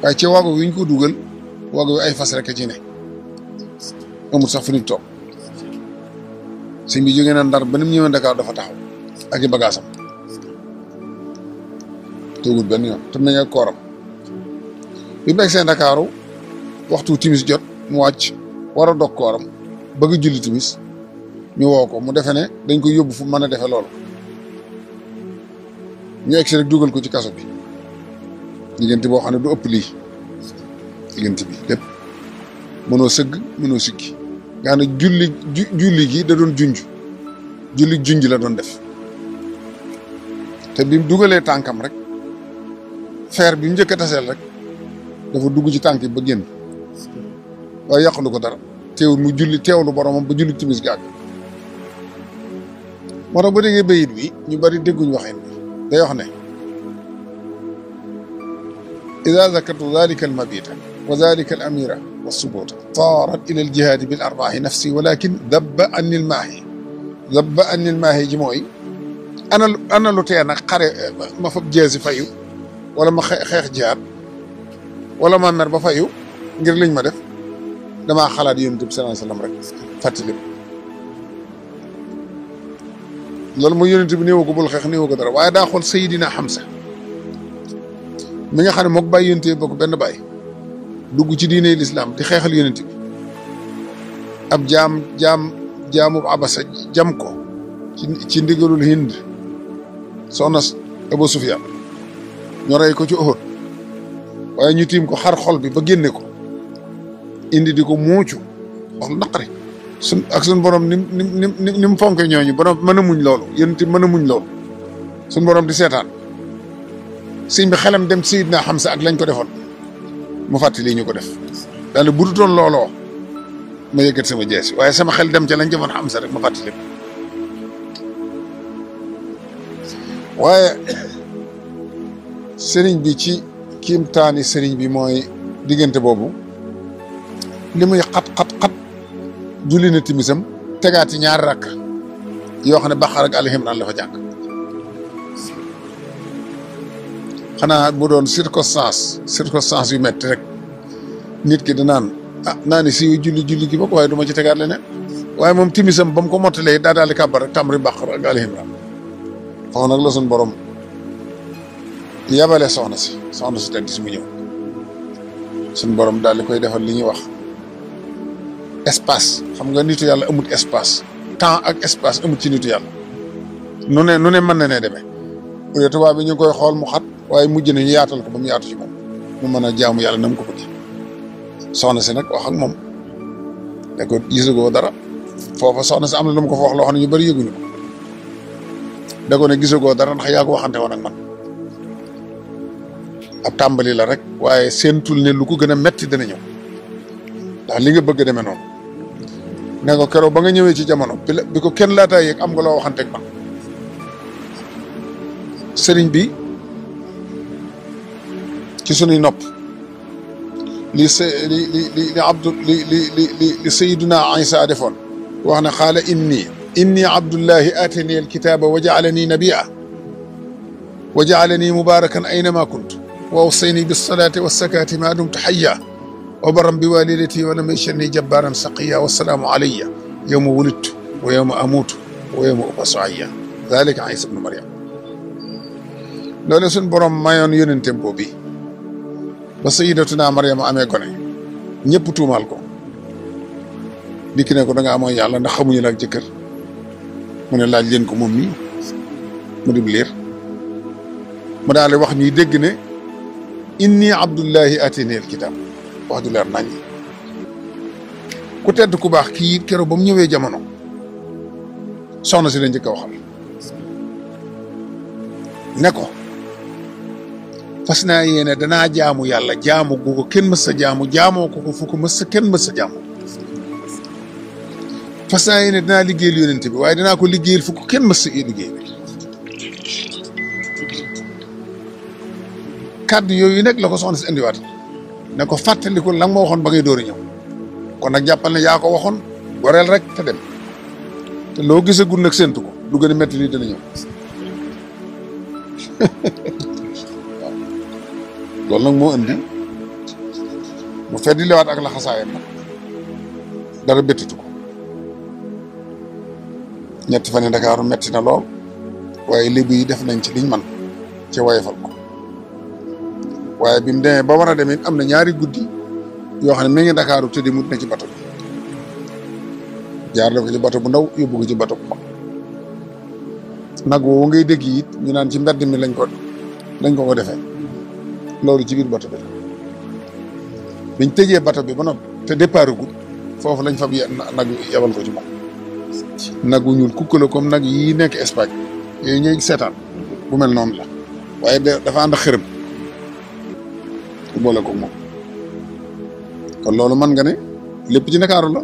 waaye ci wago wi ñu ko dugal wago wi ay fas rek ci ne amul sax fu nit toog sëñ bi jógee na Ndar ba ni mu ñëwee Dakar dafa taxaw ak i bagaasam toogul benn yoon te nañ ak kooram bi mu egg seen Dakaaru waxtu timis jot mu wàcc war a dog kooram bëgg julli timis ñu woo ko mu defe ne dañ koy yóbbu fu mën a defe loolu ñu egg si rek dugal ko ci kaso bi diggante boo xam ne du ëpp lii diggante bi lépp mënoo sëgg mënoo siggi nga xam ne julli gi da doon junj la doon def te bi mu dugalee tànkam rek feer bi mu njëkk a taseel rek dafa dugg ci tànk yi ba génn waaye yàqulu ko dara teewul mu julli teewlu boromam ba julli timis gi àgg moo tax ba déggee bayit bi ñu bari dégguñ waxin bi day wax ne ida zakartu dalika almabita wa dalika alamira wa subuta taarat ila aljihaadi bil arbaahi nafsi walakin dabba anni almaahi ji mooy ana lu tee nag xare ma fab jeesi fayu wala ma xeex jihaad wala ma mer ba fayu ngir liñ ma def damaa xalaat yonent bi sallallahu alayhi wasallam rek fàttali loolu mooy yonent bi néewu ko bul xeex néewu ko dara waaye daa xool Seydina Hamza mi nga xam ne mook bàyyi yonent bi bokk benn bàyyi dugg ci diine lislaam di xeexal yonent bi ab jaamu Abasa jam ko ci ndigalul Hind soxna Abu Sufyaan ñu rey ko ci Uhud waaye ñu tiim ko xar xol bi ba génne ko indi di ko muucu wax lu naqari suñ borom ni mu fonke ñooñu borom mën a muñ loolu yonent bi mën a muñ loolu suñ borom di seetaan sëñ bi xelam dem Seydina Hamza ak lañ ko defoon mu fàttali ñu ko def daal bu dutoon looloo ma yëkkat sama jeesi waaye sama xel dem ca lañ defoon Hamza rek ma fàttali waaye sëriñ bi ci kiimtaani sëriñ bi mooy diggante boobu li muy xat julli na timisam tegaati ñaari rakk yoo xam ne Baqara ak Ali Imran la fa jàng xanaa bu doon circonstance yu metti rek nit ki danaan naa ne si julli gi bokk waaye du ma ci tegaat leneen waaye moom timisam ba mu ko mottalee daa daal di kàbbar rek tàmbali Baqara ak Ali Imran foofu nag la suñ borom yabale soxna si tedd si mu ñëw suñ borom daal di koy defal li ñuy wax espace xam nga nitu yàlla amut espace temps ak espace amut ci nitu yàlla nu ne mën na ne demee bu dee tubaab bi ñu ngi koy xool mu xat waaye mujj na ñu yaatal ko ba mu yaatu ci moom mu mën a jaamu yàlla na mu ko bëgg soxna si nag wax ak moom ne ko gisagoo dara foofa soxna si am na lu mu ko fa wax loo xam ne ñu bari yëguñu ko da ko ne gisagoo dara ndax yaa ko waxante woon ak man ab tàmbali la rek waaye seentul ne lu ko gën a metti dana ñëw ndax li nga bëgg a demee noonu ne ko keroog ba nga ñëwee ci jamono bi ko kenn laataa yëg am nga loo waxanteeg man sëriñ bi ci sunuy nopp li Sayyiduna Isa defoon wax ne xaala inni abdullahi atani alkitaba wa jaalani nabiyya wa jaalani mubarakan aynama kuntu wa awsayni bis-salati was-zakati ma dumtu hayya wa barran bi walidati wa lam yaj'alni jabbaran shaqiyya wa salaamu alayya yawma wulidtu wa yawma amuutu wa yawma ub'asu hayya dhalika Isa ibnu Maryam loolu suñ borom mayoon yónenteem boobu ba sayyidatuna Maryam amee gone ñëpp tuumaal ko dikk ne ko da nga amoon yàlla ndax xamuñu la ak jëkkër mu ne laaj leen ko moom mii mu dim liir mu daal di wax ñuy dégg ne inni abdullahi atini alkitab wax ju leer nañ ku tedd ku baax kii keroog ba mu ñëwee jamono soxna si la njëkk a waxal ne ko fas naa yéene danaa jaamu yàlla jaamu gu ko kenn mës sa jaamu jaamoo ko fu ko mës sa kenn mës sa jaamu fas naa yéene danaa liggéeyal yonent bi waaye danaa ko liggéeyal fu ko kenn mës sa liggéey kàddu yooyu nag la ko soxna si indiwaat ne ko fàttaliku la nga ma waxoon ba ngay door a ñëw kon nag jàppal ne yaa ko waxoon goreel rek te dem te loo gisagul nag séntu ko lu gën a métti lii dana ñëw waaw loolu nag moo indi mu feddi liwaat ak laxasaayam nag dara bettitu ko ñetti fan yi Ndakaaru metti na lool waaye lébu yi def nañ ci liñ man ci wayfal ko waaye bi mu demee ba war a demee am na ñaari guddi yoo xam ne mi ngi Ndakaaru te demut na ci bato bi jaar la ko ci bato bu ndaw yóbbu ko ci bato bu mag nag woowu ngay dégg it ñu naan ci mbedd mi lañ ko defee loolu ci biir bato bi biñ tëjee bato bi ba noppi te départ gu foofu lañ fab nag yabal ko ci moom nag wu ñuul kukk la comme nag yi nekk Espagne yooyu ñuy seetaan bu mel noonu la waaye dafa ànd ak xërëm boole ko moom kon loolu mën nga ne lépp ci Ndakaaru la